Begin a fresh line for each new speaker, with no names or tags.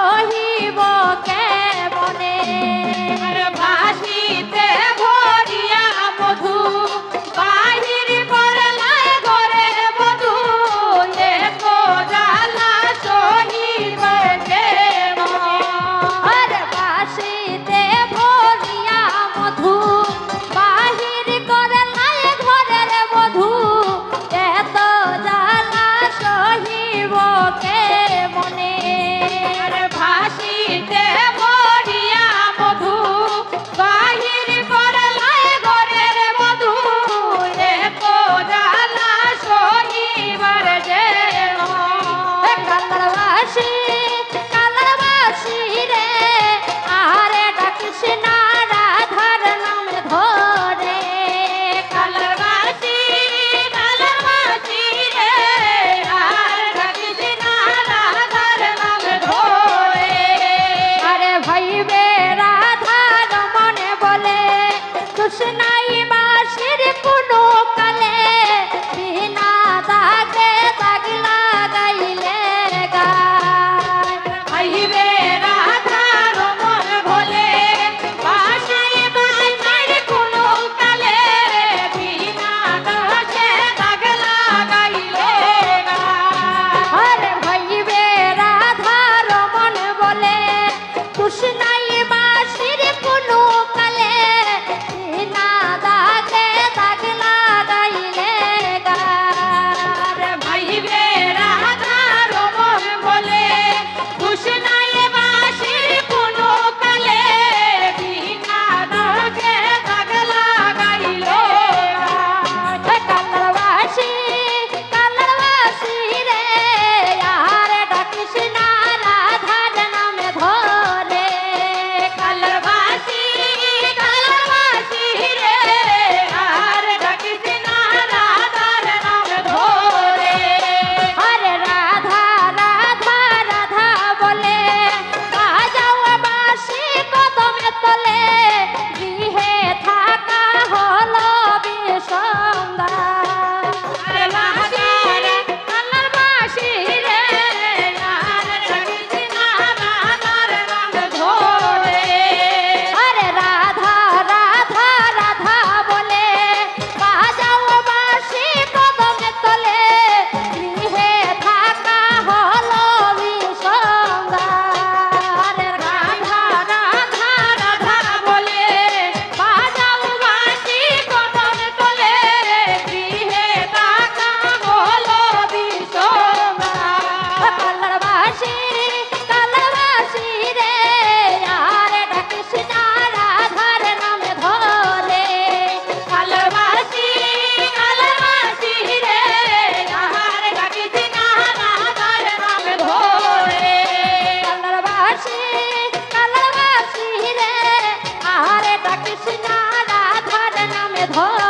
সহিব কেমনে বাঁশিতে ভরিয়া মধু বাহির করলাই ঘরের বধূ এত জ্বালা সহিব কেমনে আরে বাঁশিতে ভরিয়া মধু বাহির করলাই ঘরের বধূ এত জ্বালা সহিব কেমনে আরে বাঁশিতে ভরিয়া মধু বাহির করলাই ঘরের বধূ এত জ্বালা সহিবার যে কালারবাসী কালারবাসী রে আরে ডাকিস না রাধার নাম ধরে কালারবাসী কালারবাসী রে আর ডাকিস না রাধার নাম ধরে আরে ভাইবে রাধার মনে বলে কৃষ্ণাই বাসির কোনো কালে বিনা দাগে দাগ লাগাইলে গায় ভাইবে রাধার মন ভোলে বাসাই বাসাই কোনো কালে বিনা দাগে দাগ লাগাইলে গায় আরে ভাইবে রাধার মন বলে কৃষ্ণাই বাসির কোনো কালে বিনা দাগে দাগ লাগাইলে গায় ভাইবে রাধার মন বলে কৃষ্ণাই বাসির কোনো কালে বিনা দাগে দাগ লাগাইলে গায় কালারবাসী কালারবাসী রে আর ডাকিস না রাধার নামে ধরে কালারবাসী কালারবাসী রে আর ডাকিস না রাধার নামে ধরে আরে রাধা রাধা রাধা বলে বাজাও বাঁশি কদমে তলে গৃহে থাকা হলো বিষঙ্গা আরে বাঁশি কালারবাসী রে আর ডাকিস না রাধার নাম ধরে আরে রাধা রাধা রাধা বলে বাজাও বাঁশি কদমে তলে গৃহে থাকা হলো বিষঙ্গা আরে রাধা রাধা রাধা বলে বাজাও বাঁশি কদমে তলে গৃহে থাকা হলো বিষঙ্গা কালারবাসী কালারবাসী রে আর ডাকিস না রাধার নামে ধরে কালারবাসী কালারবাসী রে আর ডাকিস না রাধার নামে ধরে কালারবাসী কালারবাসী রে আর ডাকিস না রাধার নামে ধরে